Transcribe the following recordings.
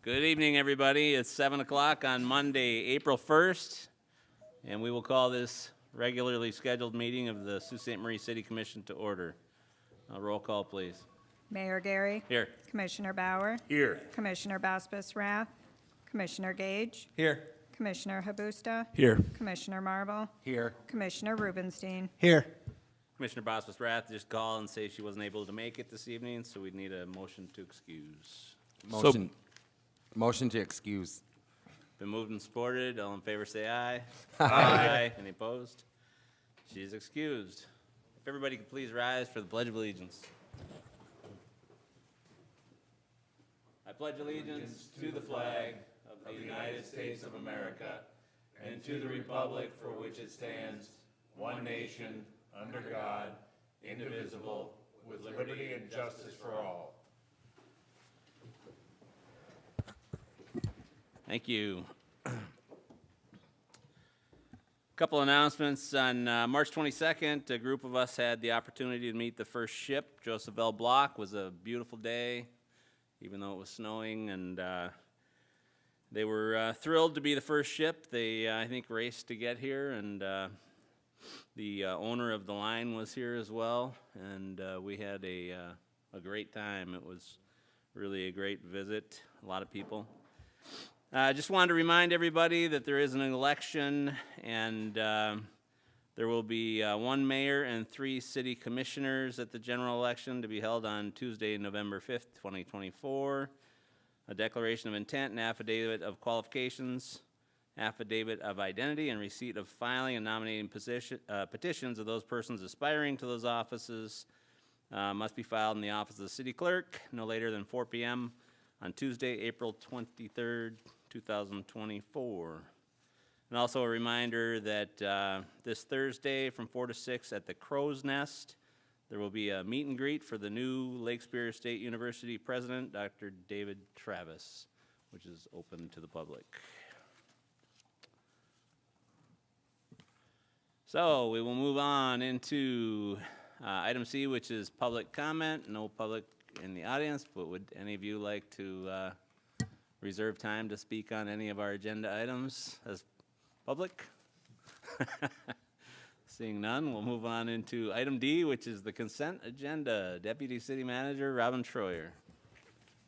Good evening, everybody. It's 7 o'clock on Monday, April 1st, and we will call this regularly scheduled meeting of the Sault Ste. Marie City Commission to order. Roll call, please. Mayor Gary. Here. Commissioner Bauer. Here. Commissioner Basbus Rath. Commissioner Gage. Here. Commissioner Habusta. Here. Commissioner Marble. Here. Commissioner Rubenstein. Here. Commissioner Boswell Rath just called and say she wasn't able to make it this evening, so we'd need a motion to excuse. Motion to excuse. Been moved and supported. All in favor say aye. Aye. Any opposed? She is excused. If everybody could please rise for the Pledge of Allegiance. I pledge allegiance to the flag of the United States of America and to the republic for which it stands, one nation, under God, indivisible, with liberty and justice for all. Thank you. Couple announcements. On March 22nd, a group of us had the opportunity to meet the first ship, Joseph L. Block. It was a beautiful day, even though it was snowing, and they were thrilled to be the first ship. They, I think, raced to get here, and the owner of the line was here as well, and we had a great time. It was really a great visit, a lot of people. I just wanted to remind everybody that there is an election, and there will be one mayor and 3 city commissioners at the general election to be held on Tuesday, November 5th, 2024. A declaration of intent and affidavit of qualifications, affidavit of identity, and receipt of filing and nominating petitions of those persons aspiring to those offices must be filed in the office of the city clerk no later than 4 p.m. on Tuesday, April 23rd, 2024. And also a reminder that this Thursday from 4 to 6 at the Crow's Nest, there will be a meet and greet for the new Lake Superior State University president, Dr. David Travis, which is open to the public. So we will move on into item C, which is public comment. No public in the audience, but would any of you like to reserve time to speak on any of our agenda items as public? Seeing none, we'll move on into item D, which is the consent agenda. Deputy City Manager Robin Troyer.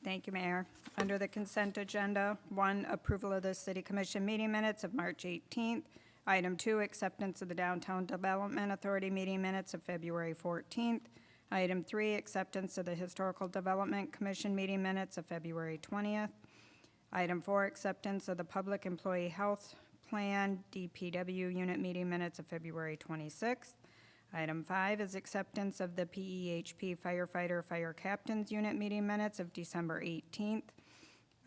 Thank you, Mayor. Under the consent agenda, 1, approval of the City Commission meeting minutes of March 18th. Item 2, acceptance of the Downtown Development Authority meeting minutes of February 14th. Item 3, acceptance of the Historical Development Commission meeting minutes of February 20th. Item 4, acceptance of the Public Employee Health Plan DPW unit meeting minutes of February 26th. Item 5 is acceptance of the PEHP Firefighter Fire Captains unit meeting minutes of December 18th.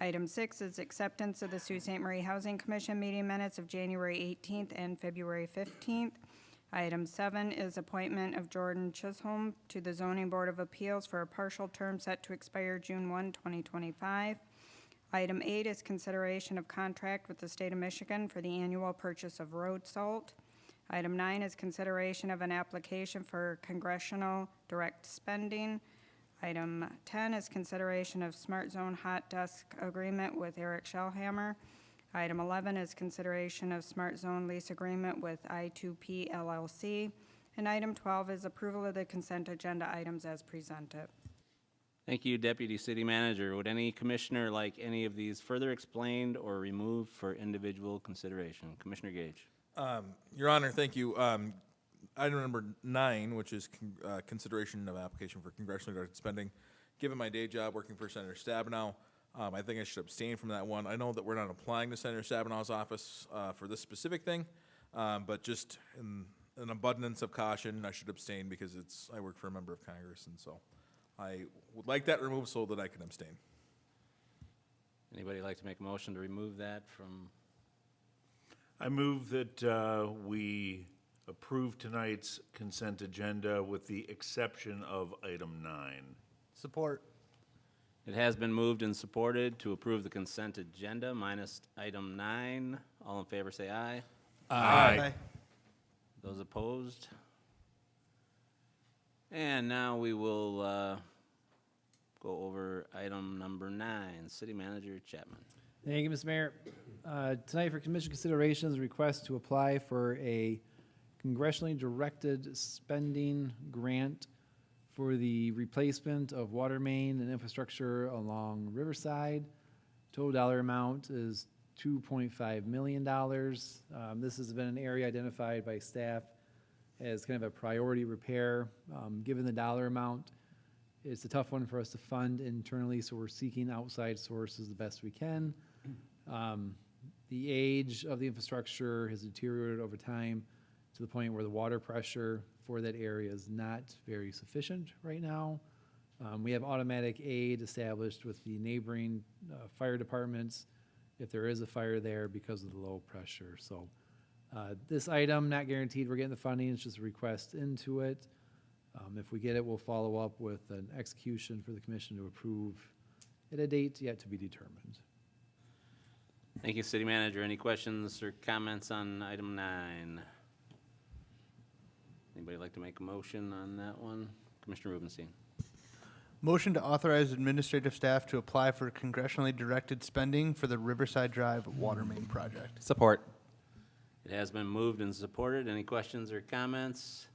Item 6 is acceptance of the Sault Ste. Marie Housing Commission meeting minutes of January 18th and February 15th. Item 7 is appointment of Jordan Chisholm to the Zoning Board of Appeals for a partial term set to expire June 1, 2025. Item 8 is consideration of contract with the State of Michigan for the annual purchase of road salt. Item 9 is consideration of an application for congressional direct spending. Item 10 is consideration of Smart Zone Hot Desk Agreement with Eric Shellhammer. Item 11 is consideration of Smart Zone Lease Agreement with I2P LLC. And item 12 is approval of the consent agenda items as presented. Thank you, Deputy City Manager. Would any commissioner like any of these further explained or removed for individual consideration? Commissioner Gage. Your Honor, thank you. Item number 9, which is consideration of application for congressionally directed spending. Given my day job working for Senator Stabenow, I think I should abstain from that one. I know that we're not applying to Senator Stabenow's office for this specific thing, but just in an abundance of caution, I should abstain because I work for a member of Congress, and so I would like that removed so that I can abstain. Anybody like to make a motion to remove that from? I move that we approve tonight's consent agenda with the exception of item 9. Support. It has been moved and supported to approve the consent agenda minus item 9. All in favor say aye. Aye. Those opposed? And now we will go over item number 9, City Manager Chapman. Thank you, Mr. Mayor. Tonight for commission consideration is a request to apply for a congressionally directed spending grant for the replacement of water main and infrastructure along Riverside. Total dollar amount is $2.5 million. This has been an area identified by staff as kind of a priority repair. Given the dollar amount, it's a tough one for us to fund internally, so we're seeking outside sources the best we can. The age of the infrastructure has deteriorated over time to the point where the water pressure for that area is not very sufficient right now. We have automatic aid established with the neighboring fire departments if there is a fire there because of the low pressure. So this item, not guaranteed we're getting the funding, it's just a request into it. If we get it, we'll follow up with an execution for the commission to approve at a date yet to be determined. Thank you, City Manager. Any questions or comments on item 9? Anybody like to make a motion on that one? Commissioner Rubenstein. Motion to authorize administrative staff to apply for congressionally directed spending for the Riverside Drive water main project. Support. It has been moved and supported. Any questions or comments?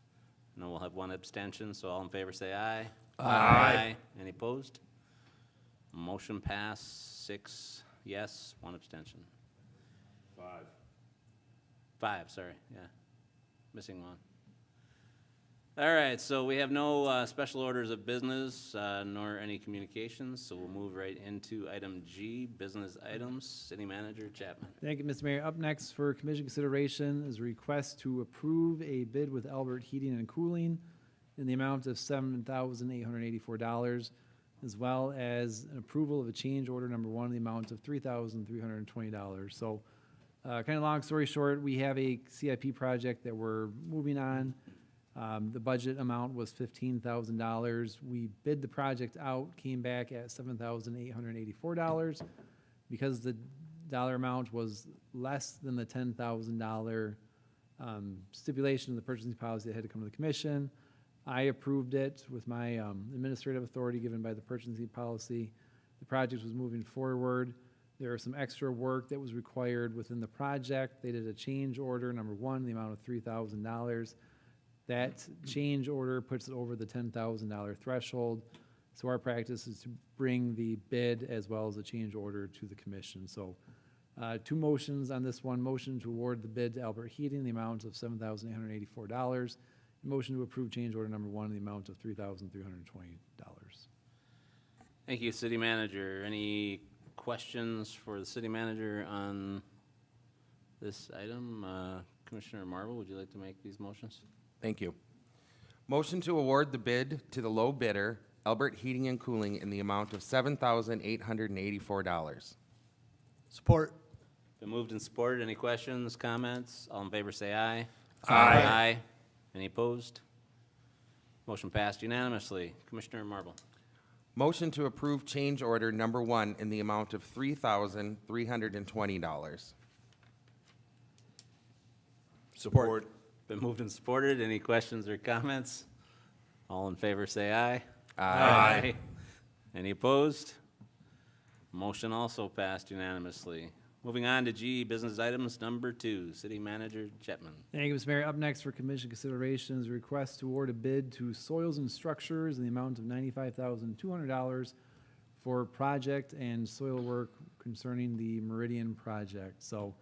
No, we'll have one abstention, so all in favor say aye. Aye. Any opposed? Motion passed, 6 yes, 1 abstention. 5, sorry, yeah. Missing 1. All right, so we have no special orders of business, nor any communications, so we'll move right into item G, business items. City Manager Chapman. Thank you, Mr. Mayor. Up next for commission consideration is a request to approve a bid with Albert Heating and Cooling in the amount of $7,884, as well as an approval of a change order number 1 in the amount of $3,320. So, kind of long story short, we have a CIP project that we're moving on. The budget amount was $15,000. We bid the project out, came back at $7,884. Because the dollar amount was less than the $10,000 stipulation of the purchasing policy that had to come to the commission, I approved it with my administrative authority given by the purchasing policy. The project was moving forward. There was some extra work that was required within the project. They did a change order, number 1, in the amount of $3,000. That change order puts it over the $10,000 threshold. So our practice is to bring the bid as well as the change order to the commission. So 2 motions on this one. Motion to award the bid to Albert Heating in the amount of $7,884. Motion to approve change order number 1 in the amount of $3,320. Thank you, City Manager. Any questions for the City Manager on this item? Commissioner Marvel, would you like to make these motions? Thank you. Motion to award the bid to the low bidder, Albert Heating and Cooling, in the amount of $7,884. Support. Been moved and supported. Any questions, comments? All in favor say aye. Aye. Any opposed? Motion passed unanimously. Commissioner Marvel. Motion to approve change order number 1 in the amount of $3,320. Support. Been moved and supported. Any questions or comments? All in favor say aye. Aye. Any opposed? Motion also passed unanimously. Moving on to G, business items number 2, City Manager Chapman. Thank you, Mr. Mayor. Up next for commission consideration is a request to award a bid to Soils and Structures in the amount of $95,200 for project and soil work concerning the Meridian project. So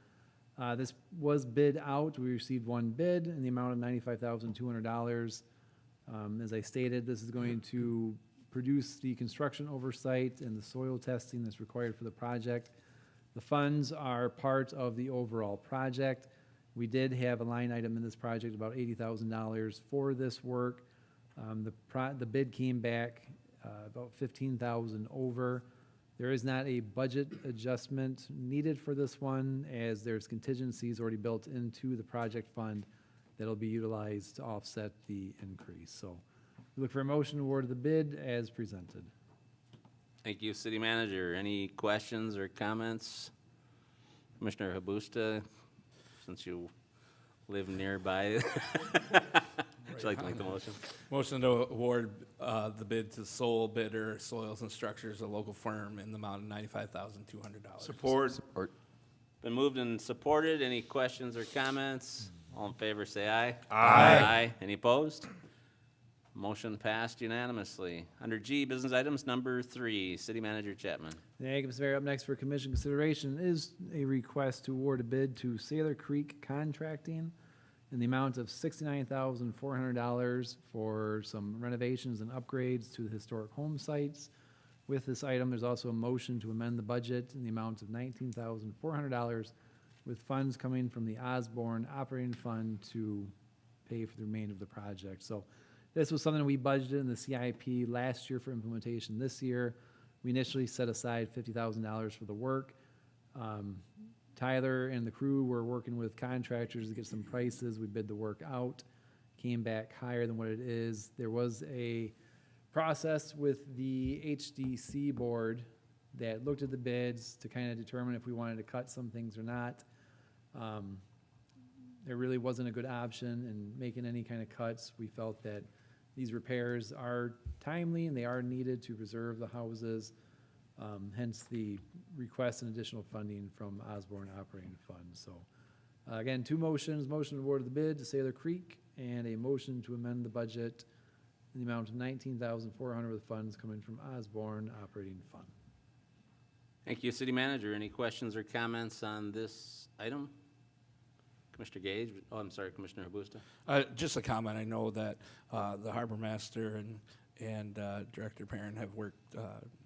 this was bid out. We received 1 bid in the amount of $95,200. As I stated, this is going to produce the construction oversight and the soil testing that's required for the project. The funds are part of the overall project. We did have a line item in this project, about $80,000 for this work. The bid came back about $15,000 over. There is not a budget adjustment needed for this one, as there's contingencies already built into the project fund that'll be utilized to offset the increase. So we look for a motion to award the bid as presented. Thank you, City Manager. Any questions or comments? Commissioner Habusta, since you live nearby. Would you like to make the motion? Motion to award the bid to sole bidder, Soils and Structures, a local firm, in the amount of $95,200. Support. Been moved and supported. Any questions or comments? All in favor, say aye. Aye. Any opposed? Motion passed unanimously. Under G, business items number 3, City Manager Chapman. Thank you, Mr. Mayor. Up next for commission consideration is a request to award a bid to Sailor Creek Contracting in the amount of $69,400 for some renovations and upgrades to the historic home sites. With this item, there's also a motion to amend the budget in the amount of $19,400 with funds coming from the Osborne Operating Fund to pay for the remainder of the project. So this was something we budgeted in the CIP last year for implementation this year. We initially set aside $50,000 for the work. Tyler and the crew were working with contractors to get some prices. We bid the work out, came back higher than what it is. There was a process with the HDC board that looked at the bids to kind of determine if we wanted to cut some things or not. There really wasn't a good option in making any kind of cuts. We felt that these repairs are timely and they are needed to preserve the houses. Hence the request and additional funding from Osborne Operating Fund. So, again, two motions: motion to award the bid to Sailor Creek, and a motion to amend the budget in the amount of $19,400 with funds coming from Osborne Operating Fund. Thank you, City Manager. Any questions or comments on this item? Commissioner Gage, I'm sorry, Commissioner Habusta. Just a comment. I know that the harbor master and Director Perrin have worked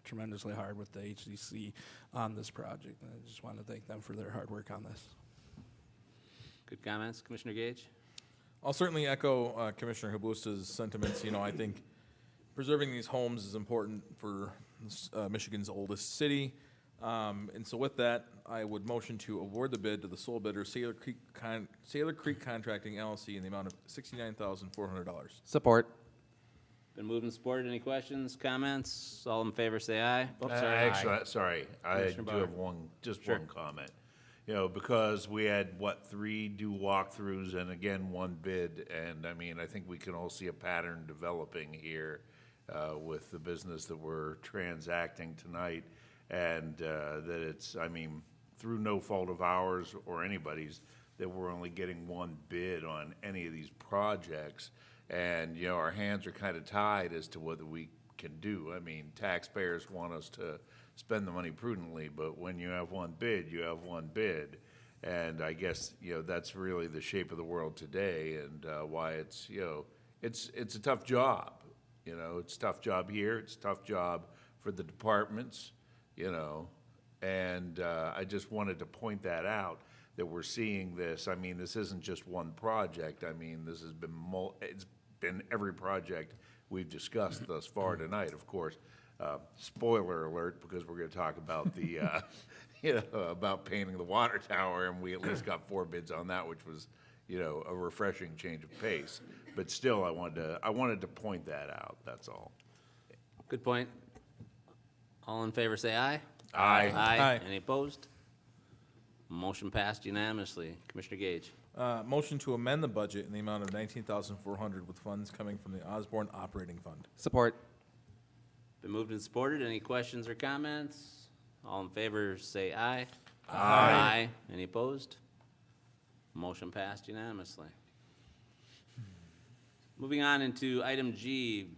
tremendously hard with the HDC on this project. And I just want to thank them for their hard work on this. Good comments, Commissioner Gage? I'll certainly echo Commissioner Habusta's sentiments. You know, I think preserving these homes is important for Michigan's oldest city. And so with that, I would motion to award the bid to the sole bidder, Sailor Creek Contracting LLC, in the amount of $69,400. Support. Been moved and supported. Any questions, comments? All in favor, say aye. Oh, sorry. Actually, sorry, I Commissioner do Bauer. have one Sure. comment. You know, because we had, 3 do walkthroughs and again, 1 bid, and I mean, I think we can all see a pattern developing here with the business that we're transacting tonight, and that it's, I mean, through no fault of ours or anybody's, that we're only getting 1 bid on any of these projects. And, you know, our hands are kind of tied as to whether we can do. I mean, taxpayers want us to spend the money prudently, but when you have 1 bid, you have 1 bid. And I guess, you know, that's really the shape of the world today, and why it's, you know, it's a tough job. You know, it's a tough job here, it's a tough job for the departments, you know. And I just wanted to point that out, that we're seeing this. I mean, this isn't just 1 project. I mean, this has been it's been every project we've discussed thus far tonight. Of course, spoiler alert, because we're going to talk about the, you know, about painting the water tower, and we at least got 4 bids on that, which was, you know, a refreshing change of pace. But still, I wanted to point that out. That's all. Good point. All in favor, say aye. Aye. Aye. Any opposed? Motion passed unanimously. Commissioner Gage. Motion to amend the budget in the amount of $19,400 with funds coming from the Osborne Operating Fund. Support. Been moved and supported. Any questions or comments? All in favor, say aye. Aye. Any opposed? Motion passed unanimously. Moving on into item G,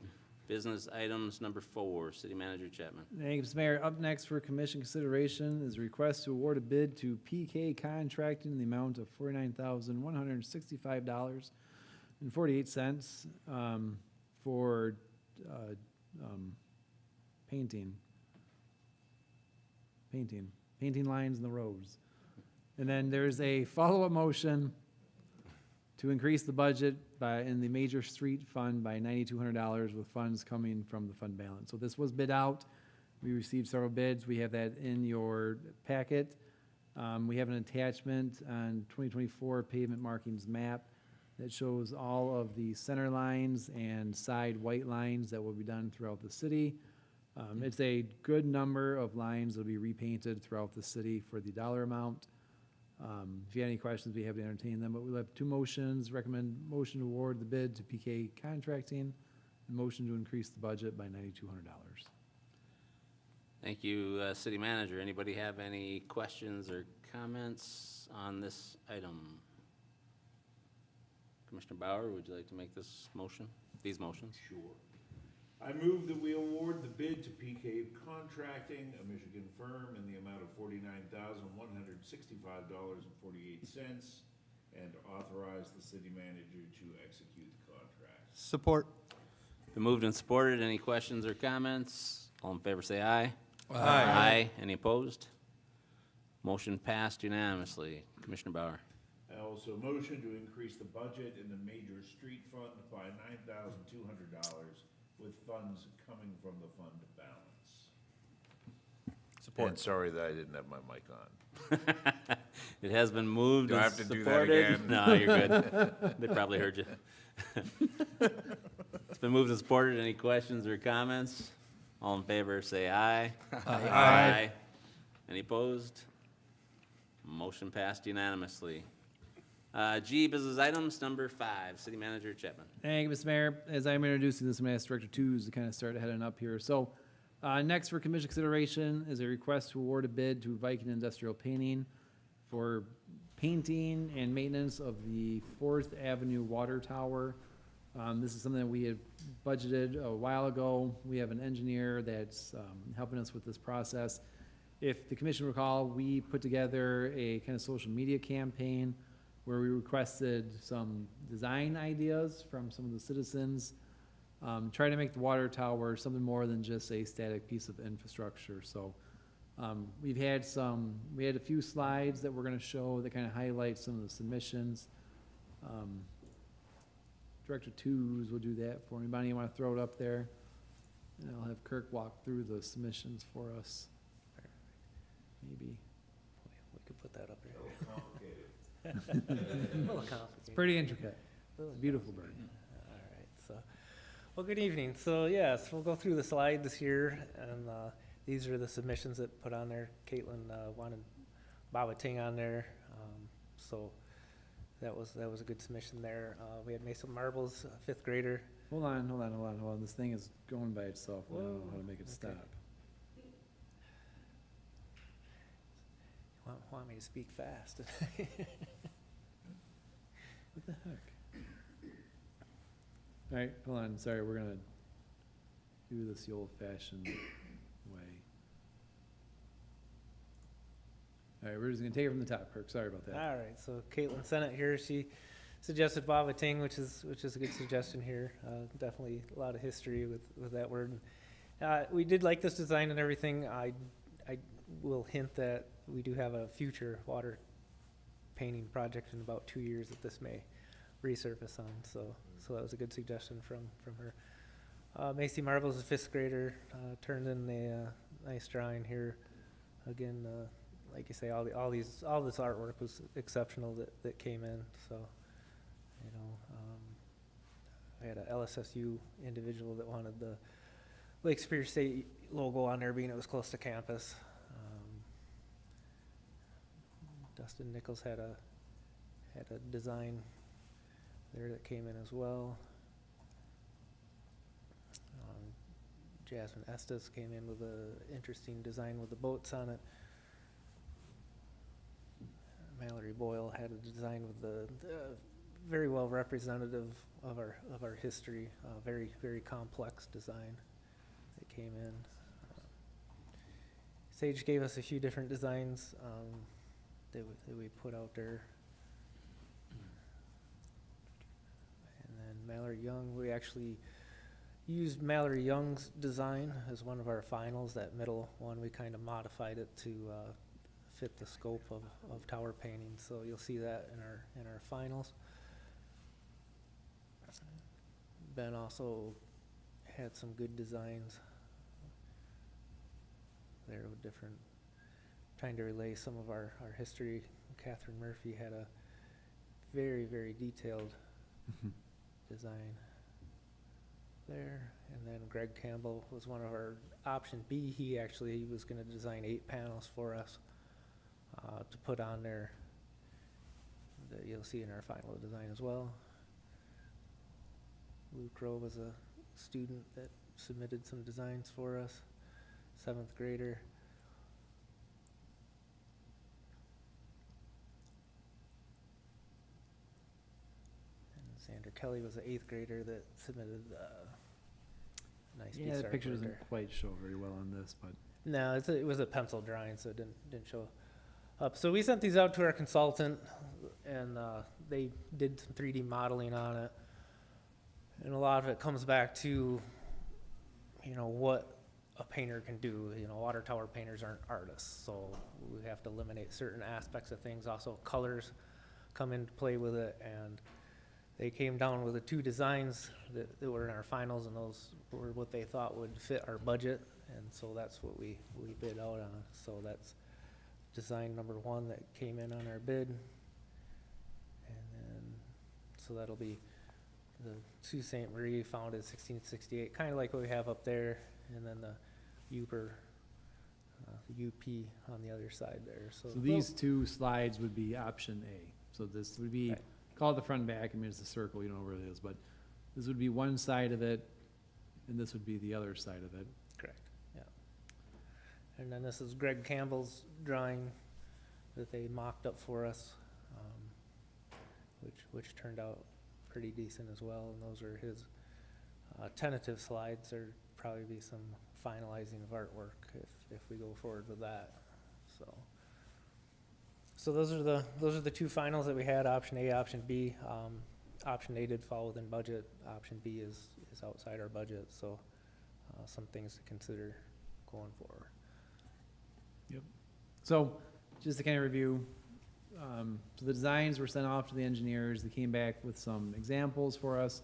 business items number 4, City Manager Chapman. Thank you, Mr. Mayor. Up next for commission consideration is a request to award a bid to PK Contracting in the amount of $49,165.48 for painting lines in the roads. And then there's a follow-up motion to increase the budget in the major street fund by $9,200 with funds coming from the fund balance. So this was bid out. We received several bids. We have that in your packet. We have an attachment on 2024 pavement markings map that shows all of the center lines and side white lines that will be done throughout the city. It's a good number of lines that will be repainted throughout the city for the dollar amount. If you have any questions, we have to entertain them, but we'll have two motions, recommend motion to award the bid to PK Contracting, and motion to increase the budget by $9,200. Thank you, City Manager. Anybody have any questions or comments on this item? Commissioner Bauer, would you like to make this motion, these motions? Sure. I move that we award the bid to PK Contracting, a Michigan firm, in the amount of $49,165.48, and authorize the city manager to execute the contract. Support. Been moved and supported. Any questions or comments? All in favor, say aye. Aye. Any opposed? Motion passed unanimously. Commissioner Bauer. I also motion to increase the budget in the major street fund by $9,200, with funds coming from the fund balance. Support. And sorry that I didn't have my mic on. It has been moved Do I and have to do that supported. again? No, you're good. They probably heard you. It's been moved and supported. Any questions or comments? All in favor, say aye. Aye. Any opposed? Motion passed unanimously. G, business items, number 5, City Manager Chapman. Thank you, Mr. Mayor. As I'm introducing this, I'm going to ask Director Twos to kind of start heading up here. So, next for commission consideration is a request to award a bid to Viking Industrial Painting for painting and maintenance of the 4th Avenue Water Tower. This is something that we had budgeted a while ago. We have an engineer that's helping us with this process. If the commission recall, we put together a kind of social media campaign where we requested some design ideas from some of the citizens, try to make the water tower something more than just a static piece of infrastructure. So we had a few slides that we're gonna show that kind of highlight some of the submissions. Director Twos will do that for me. Bonnie, you wanna throw it up there? And I'll have Kirk walk through the submissions for us. Maybe. We could put that up there. It's pretty intricate. It's a beautiful bird. All right, so, well, good evening. So, yes, we'll go through the slides here, and these are the submissions that put on there. Caitlin wanted Baba Ting on there, so that was a good submission there. We had Mason Marbles, 5th grader. Hold on. This thing is going by itself. I don't know how to make it stop. Want me to speak fast? What the heck? All right, hold on. Sorry, we're gonna do this the old-fashioned way. All right, we're just gonna take it from the top, Kirk. Sorry about that. All right, so Caitlin Sennett here, she suggested Baba Ting, which is a good suggestion here. Definitely a lot of history with that word. We did like this design and everything. I will hint that we do have a future water painting project in about 2 years that this may resurface on. So that was a good suggestion from her. Macy Marbles, a 5th grader, turned in a nice drawing here. Again, like you say, all this artwork was exceptional that came in. So, you know, I had a LSSU individual that wanted the Lake Superior State logo on there, being it was close to campus. Dustin Nichols had a design there that came in as well. Jasmine Estes came in with a interesting design with the boats on it. Mallory Boyle had a design with the very well representative of our history, very, very complex design that came in. Sage gave us a few different designs that we put out there. And then Mallory Young, we actually used Mallory Young's design as one of our finals. That middle one, we kind of modified it to fit the scope of tower painting. So you'll see that in our finals. Ben also had some good designs there with different, trying to relay some of our history. Catherine Murphy had a very, very detailed design there. And then Greg Campbell was one of our option B. He was going to design 8 panels for us to put on there that you'll see in our final design as well. Luke Rowe was a student that submitted some designs for us, 7th grader. And Sandra Kelly was an 8th grader that submitted a nice piece Yeah, of the picture artwork doesn't there. quite show very well on this, but No, it was a pencil drawing, so it didn't show up. So we sent these out to our consultant, and they did some 3D modeling on it. And a lot of it comes back to, what a painter can do. Water tower painters aren't artists, so we have to eliminate certain aspects of things. Also, colors come into play with it, and they came down with the 2 designs that were in our finals, and those were what they thought would fit our budget. And so that's what we bid out on. So that's design number 1 that came in on our bid. And then, so that'll be the Sault Ste. Marie, founded 1668, kind of like what we have up there. And then the the UP on the other side there. So these 2 slides would be option A. So this would be, Right. call it the front and back, I mean, it's a circle, you don't know where it is, but this would be one side of it, and this would be the other side of it. Correct, yeah. And then this is Greg Campbell's drawing that they mocked up for us, which turned out pretty decent as well. And those are his tentative slides. There'd probably be some finalizing of artwork if we go forward with that. So those are the 2 finals that we had, option A, option B. Option A did fall within budget. Option B is outside our budget, so some things to consider going forward. So, just to kind of review, so the designs were sent off to the engineers, they came back with some examples for us.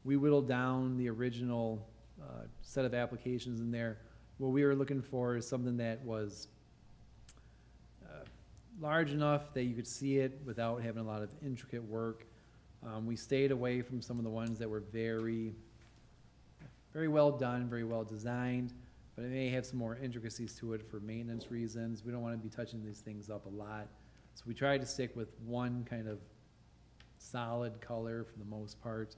We whittled down the original set of applications in there. What we were looking for is something that was large enough that you could see it without having a lot of intricate work. We stayed away from some of the ones that were very well done, very well designed, but it may have some more intricacies to it for maintenance reasons. We don't want to be touching these things up a lot. So we tried to stick with one kind of solid color for the most part.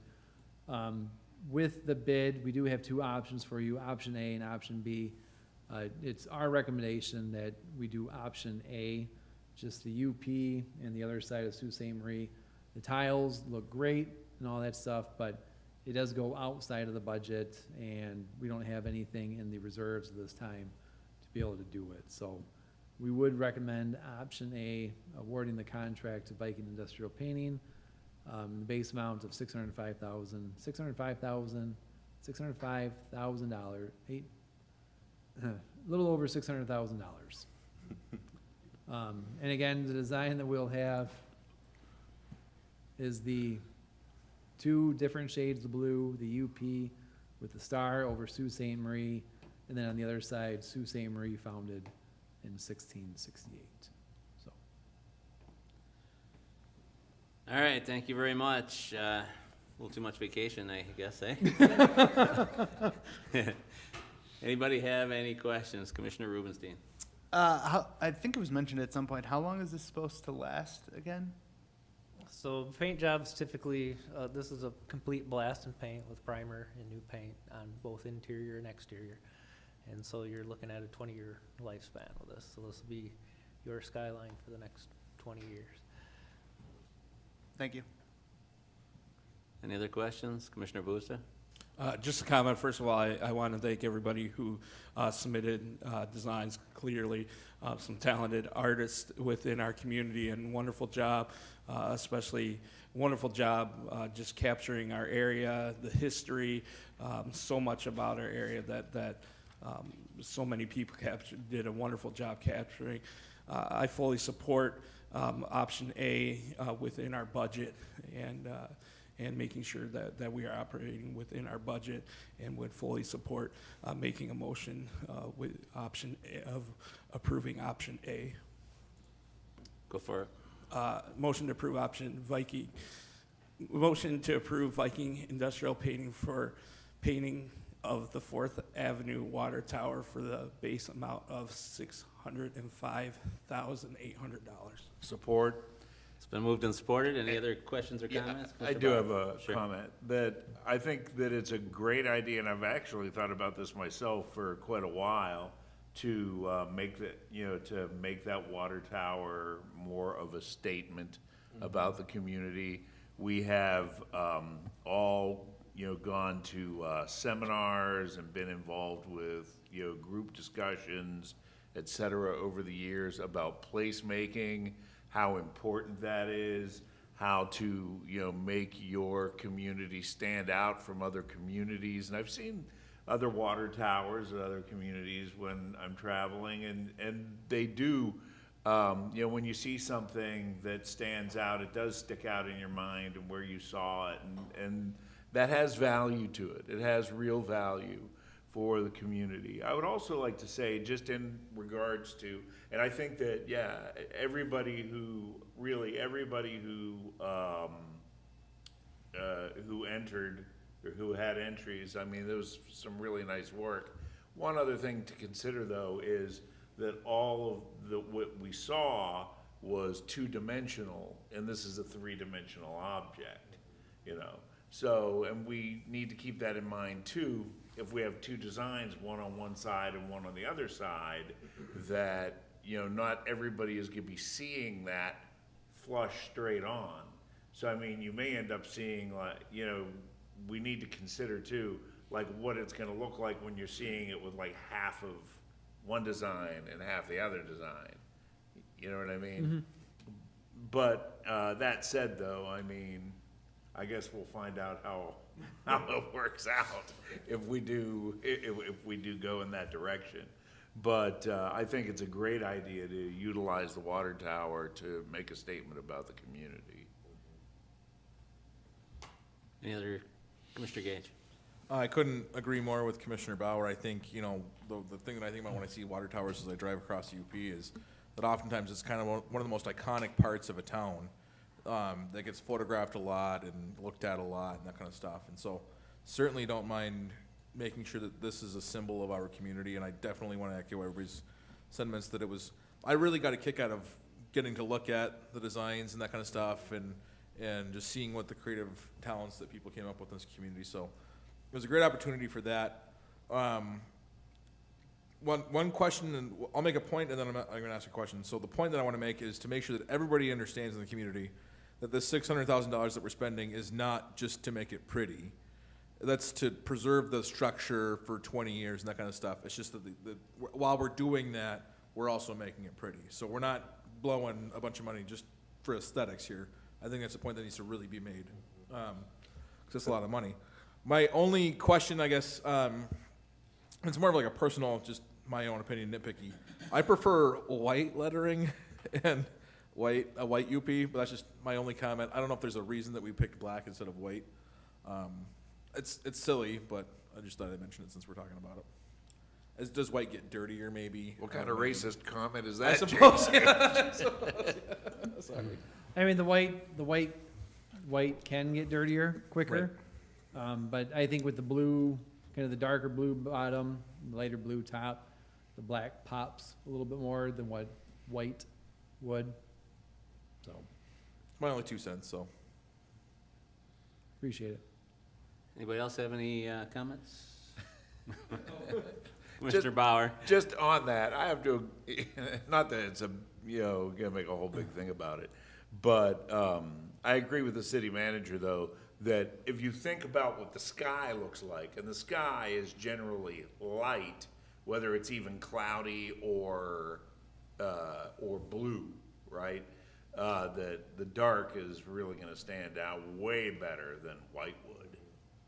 With the bid, we do have 2 options for you, option A and option B. It's our recommendation that we do option A, just the UP and the other side of Sault Ste. Marie. The tiles look great and all that stuff, but it does go outside of the budget, and we don't have anything in the reserves at this time to be able to do it. So we would recommend option A, awarding the contract to Viking Industrial Painting. The base amount of $605,000, a little over $600,000. And again, the design that we'll have is the 2 different shades of blue, the UP with the star over Sault Ste. Marie, and then on the other side, Sault Ste. Marie, founded in 1668. So, All right, thank you very much. A little too much vacation, I guess, eh? Anybody have any questions? Commissioner Rubenstein? I think it was mentioned at some point, how long is this supposed to last again? So paint jobs typically, this is a complete blast and paint with primer and new paint on both interior and exterior. And so you're looking at a 20-year lifespan with this. So this will be your skyline for the next 20 years. Thank you. Any other questions? Commissioner Busta? Just a comment. First of all, I want to thank everybody who submitted designs. Clearly, some talented artists within our community, and wonderful job, especially wonderful job just capturing our area, the history, so much about our area that so many people did a wonderful job capturing. I fully support option A within our budget, and making sure that we are operating within our budget, and would fully support making a motion with option A, of approving option A. Go for it. Motion to approve motion to approve Viking Industrial Painting for painting of the 4th Avenue Water Tower for the base amount of $605,800. Support. It's been moved and supported. Any other questions or comments? I Mr. do Bauer? have a Sure. comment that I think that it's a great idea, and I've actually thought about this myself for quite a while, to make that, to make that water tower more of a statement about the community. We have all, gone to seminars and been involved with, group discussions, et cetera, over the years about placemaking, how important that is, how to, make your community stand out from other communities. And I've seen other water towers at other communities when I'm traveling, and they do, when you see something that stands out, it does stick out in your mind and where you saw it, and that has value to it. It has real value for the community. I would also like to say, just in regards to, and I think that, everybody who entered, or who had entries, I mean, there was some really nice work. One other thing to consider, though, is that all of what we saw was two-dimensional, and this is a three-dimensional object, So, and we need to keep that in mind, too, if we have two designs, one on one side and one on the other side, that, not everybody is gonna be seeing that flush straight on. So, I mean, you may end up seeing, like, we need to consider too, like, what it's gonna look like when you're seeing it with like half of one design and half the other design. You know what I mean? But, that said, though, I mean, I guess we'll find out how it works out if we do go in that direction. But I think it's a great idea to utilize the water tower to make a statement about the community. Any other, Commissioner Gage? I couldn't agree more with Commissioner Bauer. I think, the thing that I think about when I see water towers as I drive across UP is that oftentimes it's kind of one of the most iconic parts of a town that gets photographed a lot and looked at a lot and that kind of stuff. And so certainly don't mind making sure that this is a symbol of our community, and I definitely want to echo everybody's sentiments that I really got a kick out of getting to look at the designs and that kind of stuff, and just seeing what the creative talents that people came up with in this community. So it was a great opportunity for that. One question, and I'll make a point, and then I'm going to ask a question. So the point that I want to make is to make sure that everybody understands in the community that this $600,000 that we're spending is not just to make it pretty. That's to preserve the structure for 20 years and that kind of stuff. It's just that while we're doing that, we're also making it pretty. So we're not blowing a bunch of money just for aesthetics here. I think that's a point that needs to really be made, because it's a lot of money. My only question, I guess, it's more of like a personal, just my own opinion, nitpicky. I prefer white lettering and a white UP, but that's just my only comment. I don't know if there's a reason that we picked black instead of white. It's silly, but I just thought I'd mention it since we're talking about it. Does white get dirtier, maybe? What kind of Maybe. racist comment is I that? suppose, yeah. Sorry. I mean, the white can get dirtier quicker. But I think with the blue, kind of the darker blue bottom, lighter blue top, the black pops a little bit more than what white would. So, My only 2 cents, so. appreciate it. Anybody else have any comments? Mr. Bauer? Just on that, I have to, not that it's gonna make a whole big thing about it, but I agree with the city manager, though, that if you think about what the sky looks like, and the sky is generally light, whether it's even cloudy or blue, right? That the dark is really gonna stand out way better than white would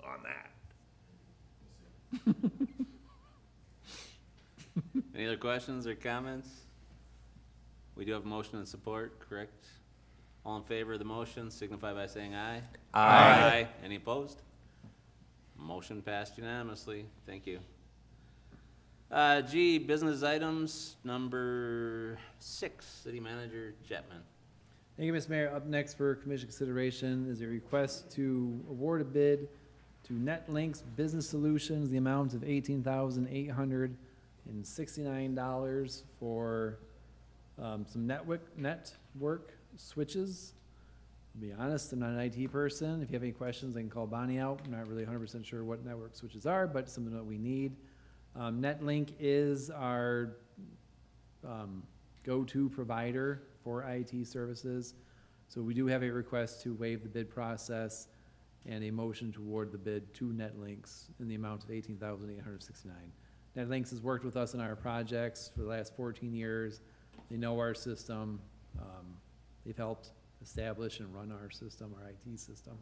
on that. Any other questions or comments? We do have motion and support, correct? All in favor of the motion signify by saying aye. Aye. Any opposed? Motion passed unanimously. Thank you. G, business items, number 6, City Manager Chapman. Thank you, Mr. Mayor. Up next for commission consideration is a request to award a bid to NetLinks Business Solutions, the amount of $18,869 for some network switches To be honest, I'm not an IT person. If you have any questions, I can call Bonnie out. I'm not really 100% sure what network switches are, but something that we need. NetLink is our go-to provider for IT services. So we do have a request to waive the bid process and a motion to award the bid to NetLinks in the amount of $18,869. NetLinks has worked with us in our projects for the last 14 years. They know our system. They've helped establish and run our system, our IT system.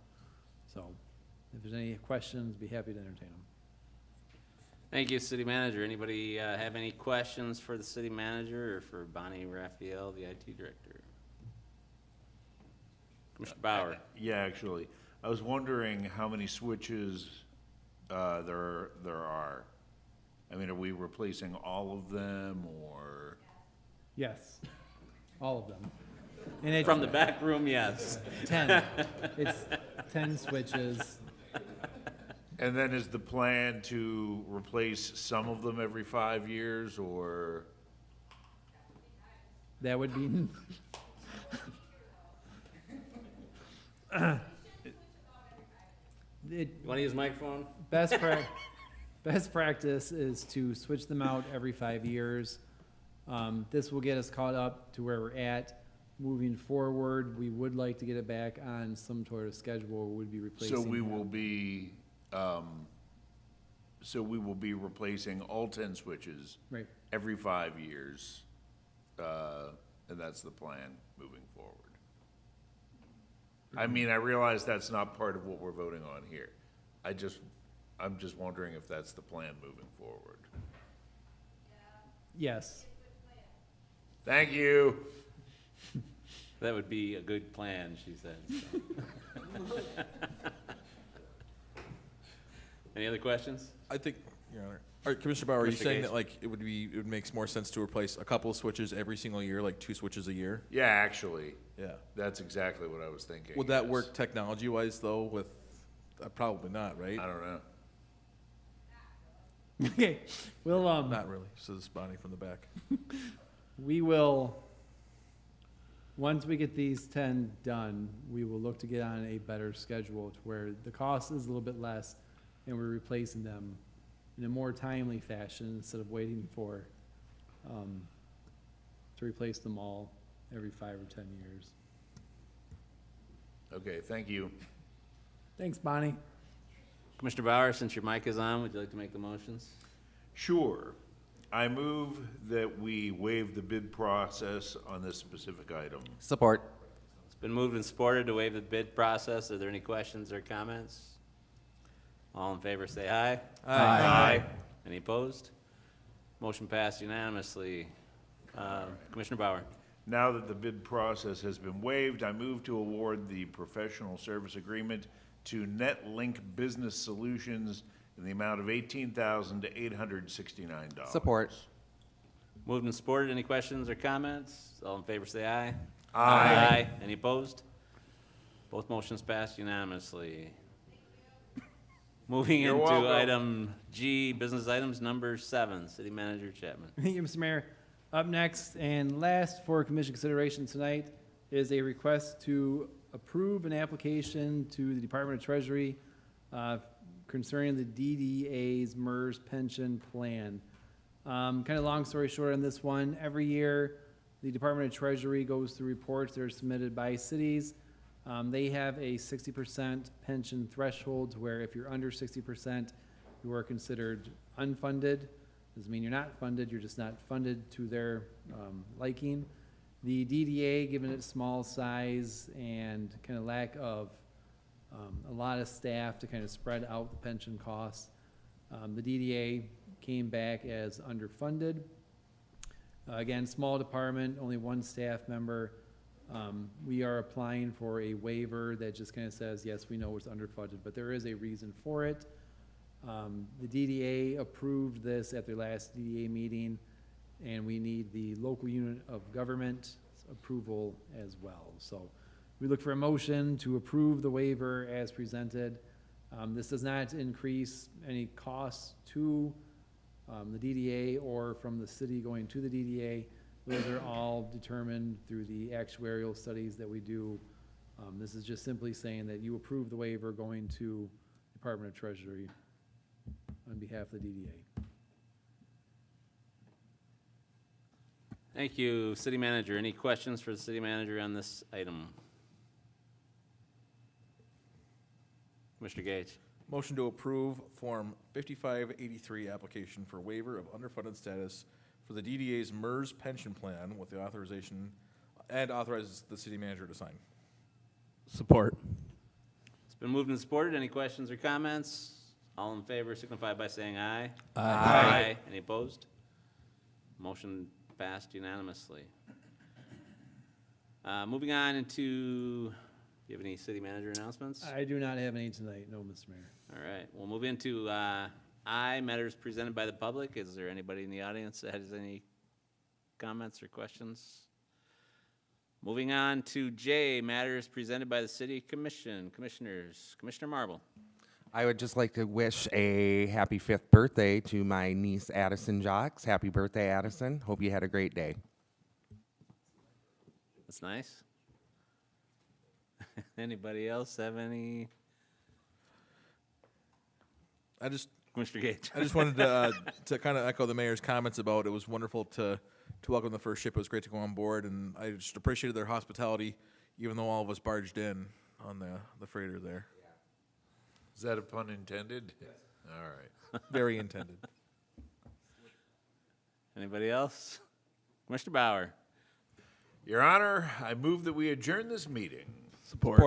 So if there's any questions, be happy to entertain them. Thank you, City Manager. Anybody have any questions for the City Manager or for Bonnie Raphael, the IT Director? Commissioner Bauer? Yeah, actually, I was wondering how many switches there are. I mean, are we replacing all of them, or? Yes, all of them. And it's From the back room, yes. 10. It's 10 switches. And then is the plan to replace some of them every 5 years, or? That would be, You want to use microphone? best practice is to switch them out every 5 years. This will get us caught up to where we're at. Moving forward, we would like to get it back on some sort of schedule. We'd be replacing. So we them. will be replacing all 10 switches Right. every 5 years, and that's the plan moving forward. I mean, I realize that's not part of what we're voting on here. I'm just wondering if that's the plan moving forward. Yes. Thank you. That would be a good plan, she said. so. Any other questions? I think, Your Honor. All right, Commissioner Bauer, are you Commissioner saying Gase. that like it would make more sense to replace a couple of switches every single year, like 2 switches a year? Yeah, actually, Yeah. that's exactly what I was thinking. Would that yes. work technology-wise though with, probably not, right? I don't know. Okay, we'll, Not really, says Bonnie from the back. we will, once we get these 10 done, we will look to get on a better schedule to where the cost is a little bit less and we're replacing them in a more timely fashion instead of waiting for, to replace them all every 5 or 10 years. Okay, thank you. Thanks, Bonnie. Commissioner Bauer, since your mic is on, would you like to make the motions? Sure. I move that we waive the bid process on this specific item. Support. It's been moved and supported to waive the bid process. Are there any questions or comments? All in favor, say aye. Aye. Any opposed? Motion passed unanimously. Commissioner Bauer? Now that the bid process has been waived, I move to award the professional service agreement to NetLink Business Solutions in the amount of $18,869. Support. Moved and supported. Any questions or comments? All in favor, say aye. Aye. Any opposed? Both motions passed unanimously. Moving You're into welcome. item G, business items number 7, City Manager Chapman. Thank you, Mr. Mayor. Up next and last for commission consideration tonight is a request to approve an application to the Department of Treasury concerning the DDA's MERS pension plan. Kind of long story short on this one, every year the Department of Treasury goes through reports that are submitted by cities. They have a 60% pension threshold where if you're under 60%, you are considered unfunded. Doesn't mean you're not funded, you're just not funded to their liking. The DDA, given its small size and kind of lack of a lot of staff to kind of spread out the pension costs, the DDA came back as underfunded. Again, small department, only 1 staff member. We are applying for a waiver that just kind of says, yes, we know it's underfunded, but there is a reason for it. The DDA approved this at their last DDA meeting, and we need the local unit of government approval as well. So we look for a motion to approve the waiver as presented. This does not increase any costs to the DDA or from the city going to the DDA. Those are all determined through the actuarial studies that we do This is just simply saying that you approve the waiver going to Department of Treasury on behalf of the DDA. Thank you, City Manager. Any questions for the City Manager on this item? Commissioner Gage. Motion to approve Form 5583 application for waiver of underfunded status for the DDA's MERS pension plan with the authorization, and authorizes the city manager to sign. Support. It's been moved and supported. Any questions or comments? All in favor signify by saying aye. Aye. Any opposed? Motion passed unanimously. Moving on into, do you have any city manager announcements? I do not have any tonight, no, Mr. Mayor. All right, we'll move into I, matters presented by the public. Is there anybody in the audience that has any comments or questions? Moving on to J, matters presented by the City Commission. Commissioners, Commissioner Marble. I would just like to wish a happy 5th birthday to my niece Addison Jocks. Happy birthday, Addison. Hope you had a great day. That's nice. Anybody else have any? Commissioner Gage. I just wanted to kind of echo the mayor's comments about it was wonderful to welcome the first ship. It was great to go on board, and I just appreciated their hospitality, even though all of us barged in on the freighter there. Is that a pun intended? Yes. All right. Very intended. Anybody else? Commissioner Bauer. Your Honor, I move that we adjourn this meeting. Support.